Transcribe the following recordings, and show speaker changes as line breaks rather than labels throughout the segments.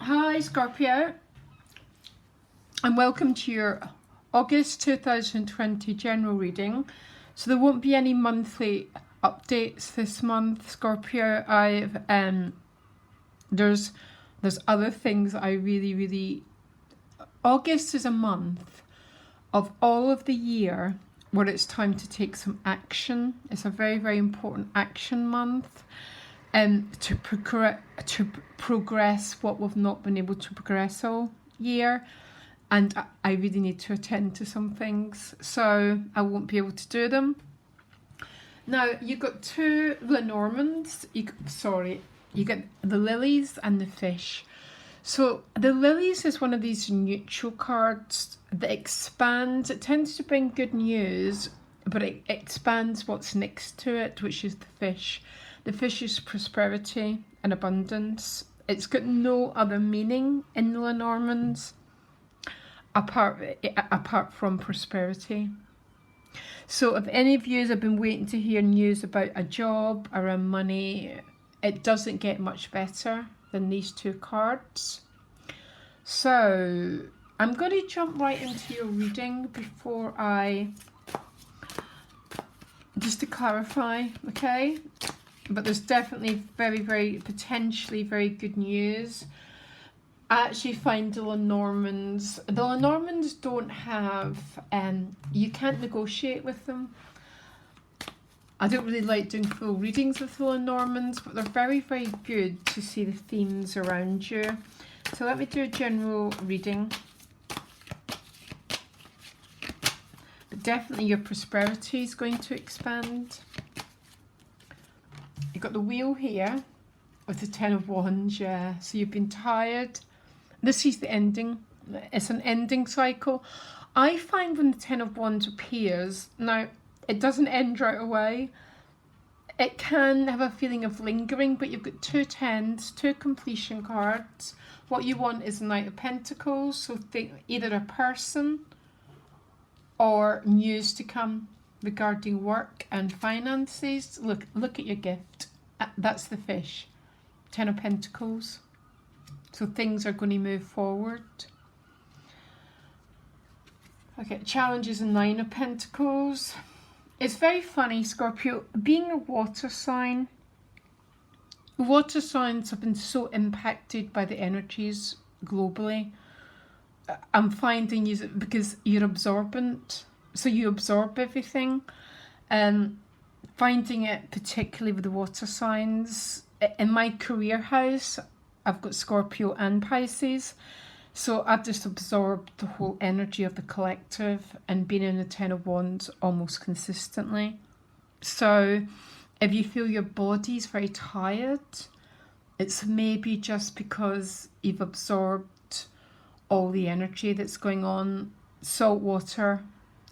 Hi Scorpio, and welcome to your August 2020 general reading. So there won't be any monthly updates this month, Scorpio. There's other things that I really August is a month of all of the year where it's time to take some action. It's a very important action month. To progress what we've not been able to progress all year, and I really need to attend to some things, so I won't be able to do them. Now you've got two Lenormands. You get the lilies and the fish. So the lilies is one of these neutral cards that expands. It tends to bring good news, but it expands what's next to it, which is the fish. The fish is prosperity and abundance. It's got no other meaning in the Lenormands apart from prosperity. So if any of you have been waiting to hear news about a job, around money, it doesn't get much better than these two cards. So I'm going to jump right into your reading before just to clarify, okay? But there's definitely very potentially very good news. I actually find the Lenormands don't have, you can't negotiate with them. I don't really like doing full readings with the Lenormands, but they're very good to see the themes around you. So let me do a general reading. But definitely your prosperity is going to expand. You've got the wheel here with the Ten of Wands, yeah. So you've been tired. This is the ending. It's an ending cycle. I find when the Ten of Wands appears, now it doesn't end right away. It can have a feeling of lingering, but you've got two tens, two completion cards. What you want is the Knight of Pentacles, so think either a person or news to come regarding work and finances. Look at your gift. That's the fish. Ten of Pentacles. So things are going to move forward. Okay, challenges and Nine of Pentacles. It's very funny, Scorpio, being a water sign. Water signs have been so impacted by the energies globally. I'm finding you, because you're absorbent, so you absorb everything. Finding it particularly with the water signs. In my career house, I've got Scorpio and Pisces, so I've just absorbed the whole energy of the collective and been in the Ten of Wands almost consistently. So if you feel your body's very tired, it's maybe just because you've absorbed all the energy that's going on. Salt water.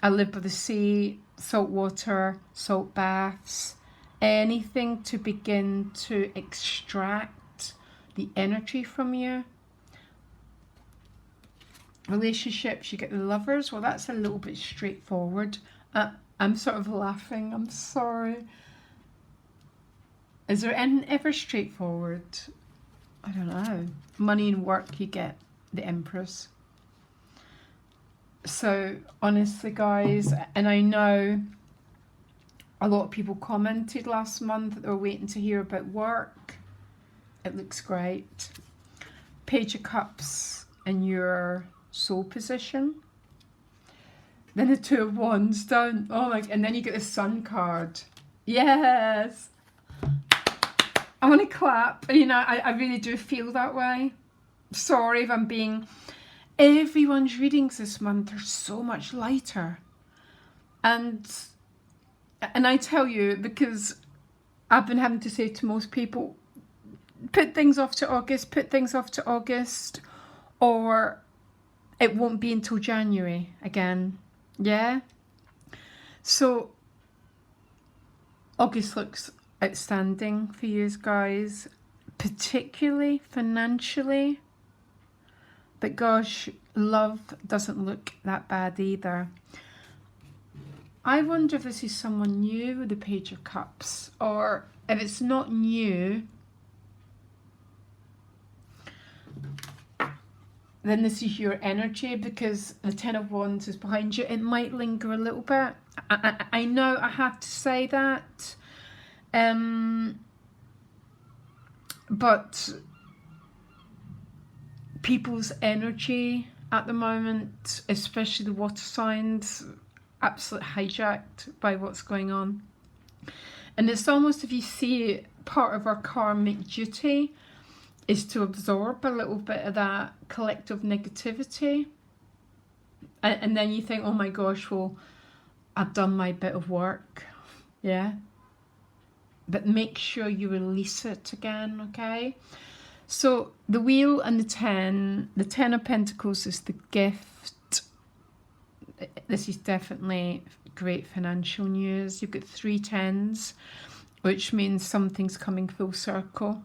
I live by the sea. Salt water, salt baths, anything to begin to extract the energy from you. Relationships, you get the Lovers. Well, that's a little bit straightforward. I'm sort of laughing. I'm sorry. Is there anything ever straightforward? I don't know. Money and work, you get the Empress. So honestly, guys, and I know a lot of people commented last month that they were waiting to hear about work. It looks great. Page of Cups in your soul position. Then the Two of Wands down. Oh my! And then you get the Sun card. Yes. I want to clap. You know, I really do feel that way. Sorry if I'm being. Everyone's readings this month are so much lighter. And I tell you, because I've been having to say to most people, put things off to August, or it won't be until January again. Yeah? So August looks outstanding for you guys, particularly financially. But gosh, love doesn't look that bad either. I wonder if this is someone new with the Page of Cups, or if it's not new, then this is your energy, because the Ten of Wands is behind you. It might linger a little bit. I know I have to say that. But people's energy at the moment, especially the water signs, absolutely hijacked by what's going on. And it's almost, if you see it, part of our karmic duty is to absorb a little bit of that collective negativity. And then you think, oh my gosh, well, I've done my bit of work. Yeah. But make sure you release it again, okay? So the wheel and the 10 of Pentacles is the gift. This is definitely great financial news. You've got 3 10s, which means something's coming full circle.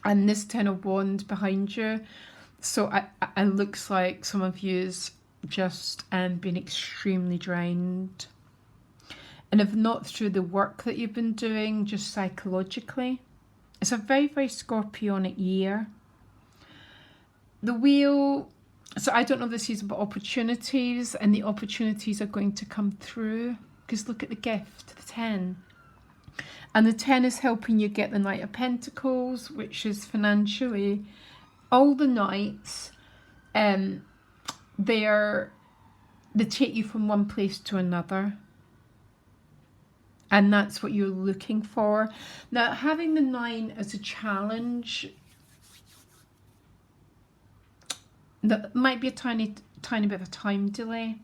And this 10 of Wands behind you. So it looks like some of you's just been extremely drained. And if not through the work that you've been doing, just psychologically. It's a very, very Scorpionic year. The wheel, so I don't know if this is about opportunities, and the opportunities are going to come through. Because look at the gift, the 10. And the 10 is helping you get the Knight of Pentacles, which is financially. All the Knights, they take you from one place to another. And that's what you're looking for. Now, having the 9 as a challenge, that might be a tiny bit of a time delay.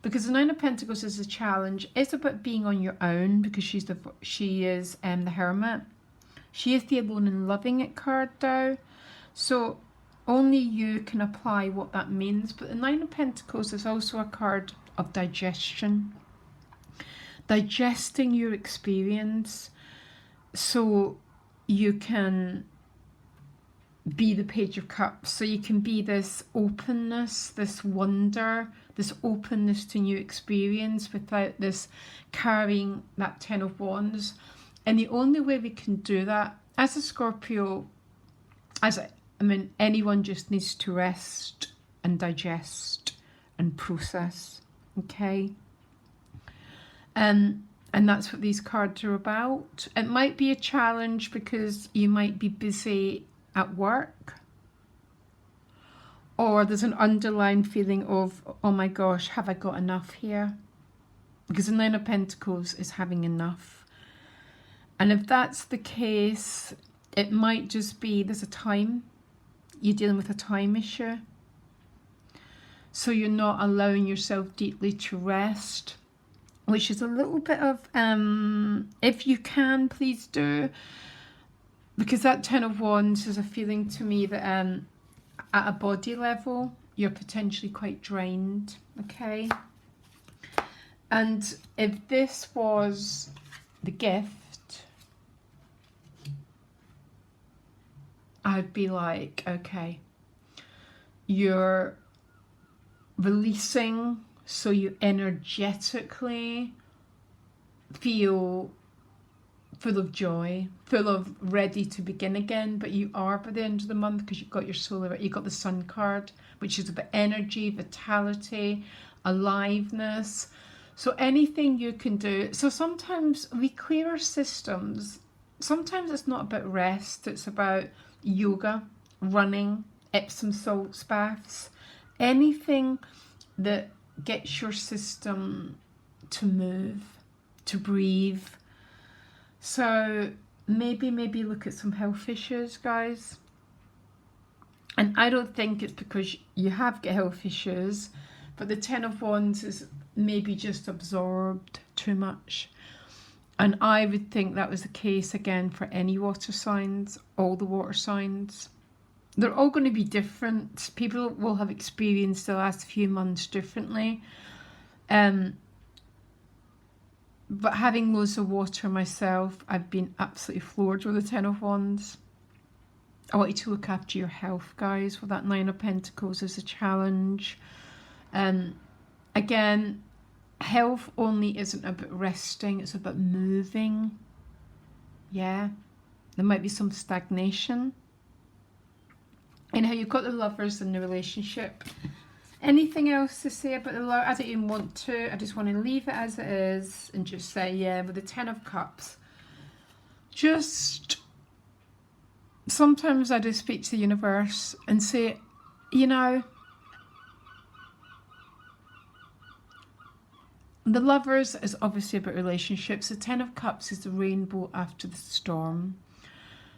Because the 9 of Pentacles is a challenge. It's about being on your own, because she is the Hermit. She is the alone and loving it card though. So only you can apply what that means. But the 9 of Pentacles is also a card of digestion. Digesting your experience so you can be the Page of Cups. So you can be this openness, this wonder, this openness to new experience without this carrying that 10 of Wands. And the only way we can do that, as a Scorpio, anyone just needs to rest and digest and process, okay? And that's what these cards are about. It might be a challenge because you might be busy at work, or there's an underlying feeling of, oh my gosh, have I got enough here? Because the 9 of Pentacles is having enough. And if that's the case, it might just be there's a time, you're dealing with a time issue. So you're not allowing yourself deeply to rest, which is a little bit of, if you can, please do. Because that 10 of Wands is a feeling to me that at a body level, you're potentially quite drained, okay? And if this was the gift, I'd be like, okay, you're releasing, so you energetically feel full of joy, full of ready to begin again. But you are by the end of the month, because you've got your solar, you've got the Sun card, which is about energy, vitality, aliveness. So anything you can do. So sometimes we clear our systems. Sometimes it's not about rest, it's about yoga, running, Epsom salts baths, anything that gets your system to move, to breathe. So maybe look at some health issues, guys. And I don't think it's because you have got health issues, but the 10 of Wands is maybe just absorbed too much. And I would think that was the case again for any water signs, all the water signs. They're all going to be different. People will have experienced the last few months differently. But having loads of water myself, I've been absolutely floored with the 10 of Wands. I want you to look after your health, guys, with that 9 of Pentacles is a challenge. Again, health only isn't about resting, it's about moving. Yeah, there might be some stagnation. Anyhow, you've got the Lovers and the relationship. Anything else to say about the love? I don't even want to. I just want to leave it as it is and just say, yeah, with the Ten of Cups. Just sometimes I just speak to the universe and say, you know, the Lovers is obviously about relationships. The Ten of Cups is the rainbow after the storm.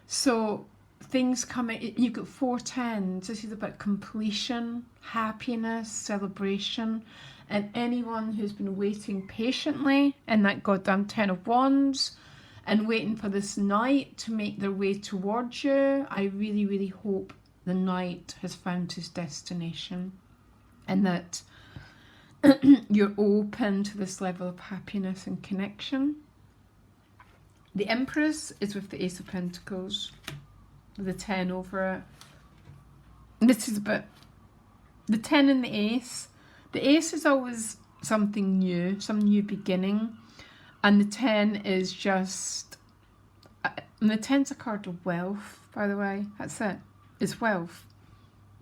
So things come in. You've got 4 tens. This is about completion, happiness, celebration. And anyone who's been waiting patiently in that goddamn 10 of Wands and waiting for this knight to make their way towards you, I really, really hope the knight has found his destination and that you're open to this level of happiness and connection. The Empress is with the Ace of Pentacles, the 10 over it. This is about the 10 and the Ace. The Ace is always something new, some new beginning. And the 10 is just, and the 10's a card of wealth, by the way. That's it. It's wealth.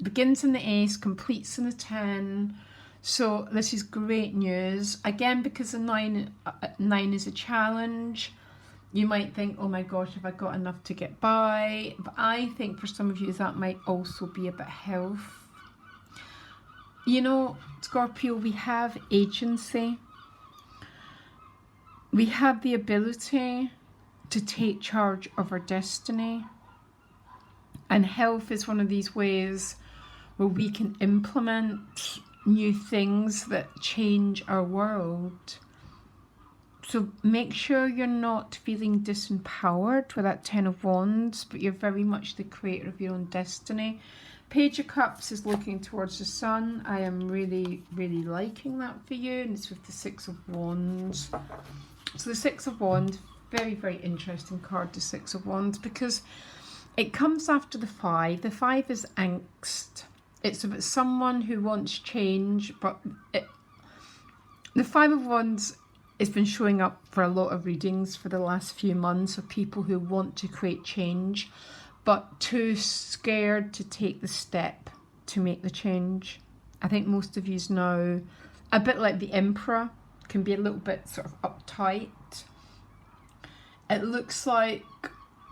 Begins in the Ace, completes in the 10. So this is great news. Again, because the 9 is a challenge, you might think, oh my gosh, have I got enough to get by? But I think for some of you that might also be about health. You know, Scorpio, we have agency. We have the ability to take charge of our destiny. And health is one of these ways where we can implement new things that change our world. So make sure you're not feeling disempowered with that 10 of Wands, but you're very much the creator of your own destiny. Page of Cups is looking towards the sun. I am really, really liking that for you. And it's with the 6 of Wands. So the 6 of Wands, very, very interesting card, the 6 of Wands, because it comes after the 5. The 5 is angst. It's about someone who wants change, but the 5 of Wands has been showing up for a lot of readings for the last few months of people who want to create change, but too scared to take the step to make the change. I think most of you know, a bit like the Emperor, can be a little bit sort of uptight. It looks like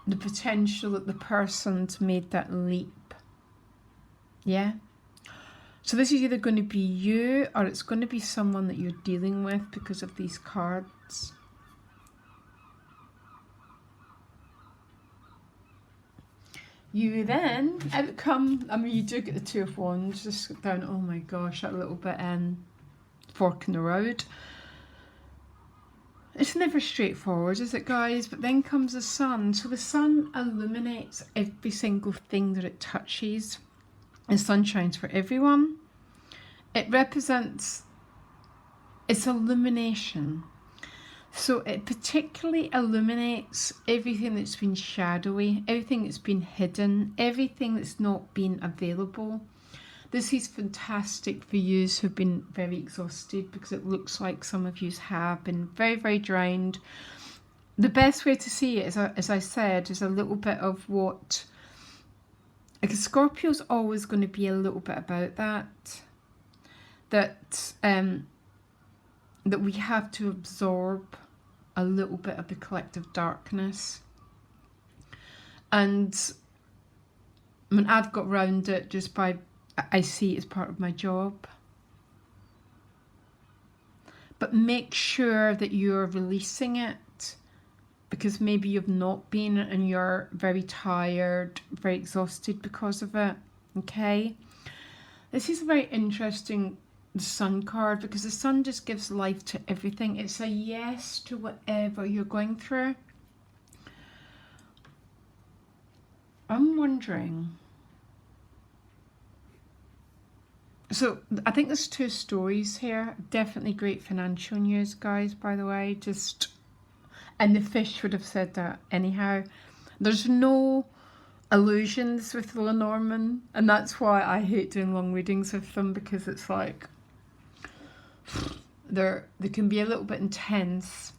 the potential that the person's made that leap. Yeah. So this is either going to be you or it's going to be someone that you're dealing with because of these cards. You then outcome, I mean, you do get the 2 of Wands, just down, oh my gosh, that little bit fork in the road. It's never straightforward, is it, guys? But then comes the sun. So the sun illuminates every single thing that it touches. The sun shines for everyone. It represents its illumination. So it particularly illuminates everything that's been shadowy, everything that's been hidden, everything that's not been available. This is fantastic for you who've been very exhausted, because it looks like some of you have been very, very drained. The best way to see it, as I said, is a little bit of what... Because Scorpio's always going to be a little bit about that we have to absorb a little bit of the collective darkness. And I mean, I've got round it just by, I see it as part of my job. But make sure that you're releasing it, because maybe you've not been and you're very tired, very exhausted because of it, okay? This is a very interesting sun card, because the sun just gives life to everything. It's a yes to whatever you're going through. I'm wondering... So I think there's 2 stories here. Definitely great financial news, guys, by the way. Just... And the fish would have said that anyhow. There's no illusions with Lenormand, and that's why I hate doing long readings with them, because it's like they can be a little bit intense,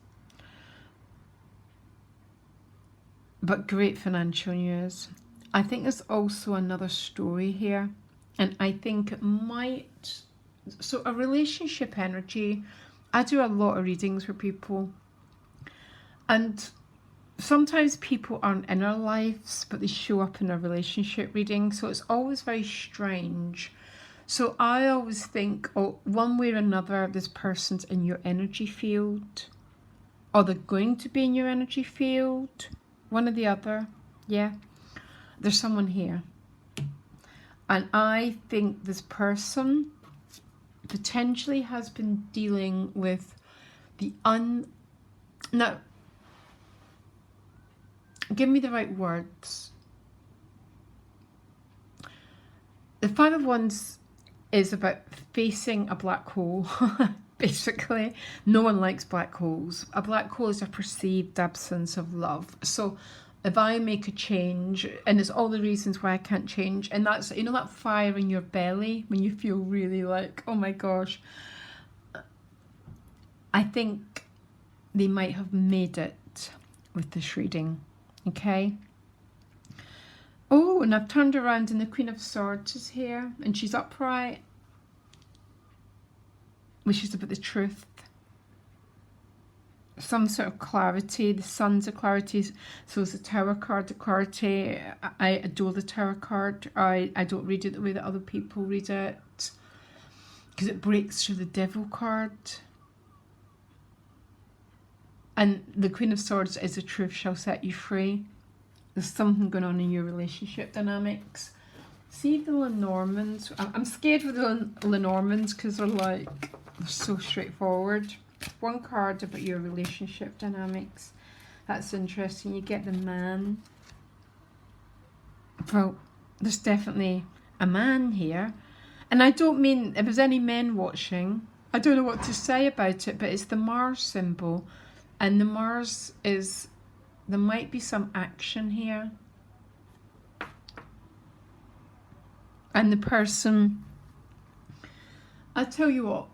but great financial news. I think there's also another story here, and I think it might, so a relationship energy, I do a lot of readings for people, and sometimes people aren't in our lives, but they show up in a relationship reading, so it's always very strange. So I always think, oh, one way or another, this person's in your energy field, or they're going to be in your energy field, one or the other. Yeah, there's someone here. And I think this person potentially has been dealing with the now, give me the right words. The Five of Wands is about facing a black hole. Basically, no one likes black holes. A black hole is a perceived absence of love. So if I make a change, and it's all the reasons why I can't change, and that's, you know, that fire in your belly when you feel really like, oh my gosh, I think they might have made it with this reading. Okay. Oh, and I've turned around and the Queen of Swords is here, and she's upright, which is about the truth. Some sort of clarity. The Sun's a clarity, so is the Tower card, the clarity. I adore the Tower card. I don't read it the way that other people read it, because it breaks through the Devil card. And the Queen of Swords is the truth shall set you free. There's something going on in your relationship dynamics. See the Lenormands. I'm scared with the Lenormands because they're like, they're so straightforward. One card about your relationship dynamics. That's interesting. You get the Man. Well, there's definitely a man here. And I don't mean, if there's any men watching, I don't know what to say about it, but it's the Mars symbol. And the Mars is, there might be some action here. And the person, I'll tell you what,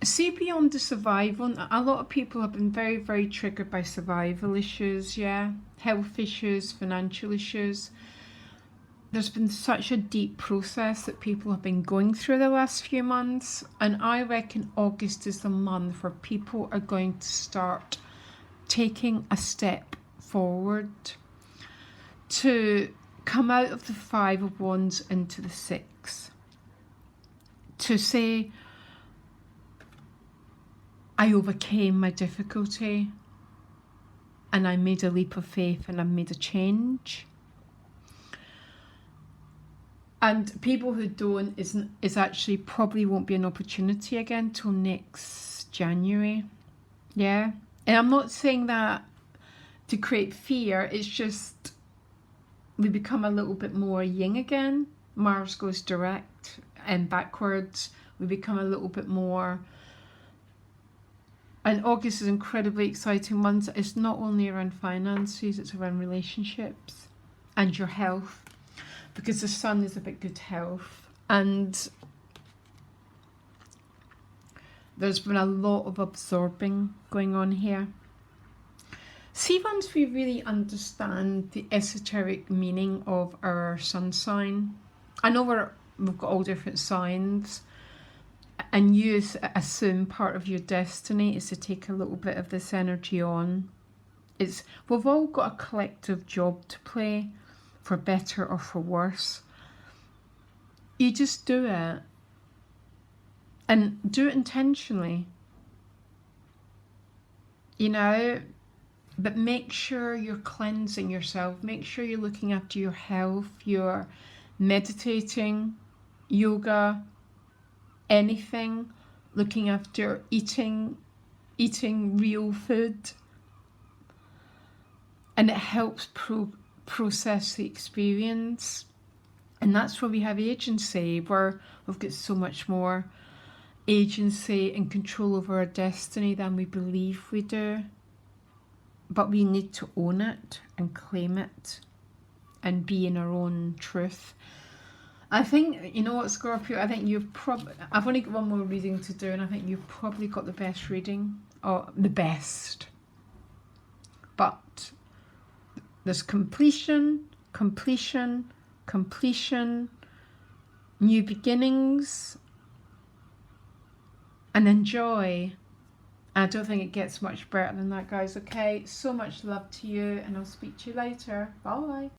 see beyond the survival. A lot of people have been very, very triggered by survival issues, yeah? Health issues, financial issues. There's been such a deep process that people have been going through the last few months. And I reckon August is the month where people are going to start taking a step forward to come out of the Five of Wands into the Six. To say, I overcame my difficulty and I made a leap of faith and I made a change. And people who don't, is actually probably won't be an opportunity again till next January. Yeah. And I'm not saying that to create fear. It's just we become a little bit more yin again. Mars goes direct and backwards. We become a little bit more. And August is an incredibly exciting month. It's not only around finances, it's around relationships and your health. Because the Sun is about good health. And there's been a lot of absorbing going on here. See, once we really understand the esoteric meaning of our sun sign, I know we've got all different signs, and you assume part of your destiny is to take a little bit of this energy on. We've all got a collective job to play, for better or for worse. You just do it. And do it intentionally. You know, but make sure you're cleansing yourself. Make sure you're looking after your health. You're meditating, yoga, anything. Looking after eating real food. And it helps process the experience. And that's where we have agency, where we've got so much more agency and control over our destiny than we believe we do. But we need to own it and claim it and be in our own truth. I think, you know what, Scorpio, I think I've only got one more reading to do, and I think you've probably got the best reading, or the best. But there's completion, completion, completion, new beginnings, and enjoy. I don't think it gets much better than that, guys. Okay, so much love to you, and I'll speak to you later. Bye.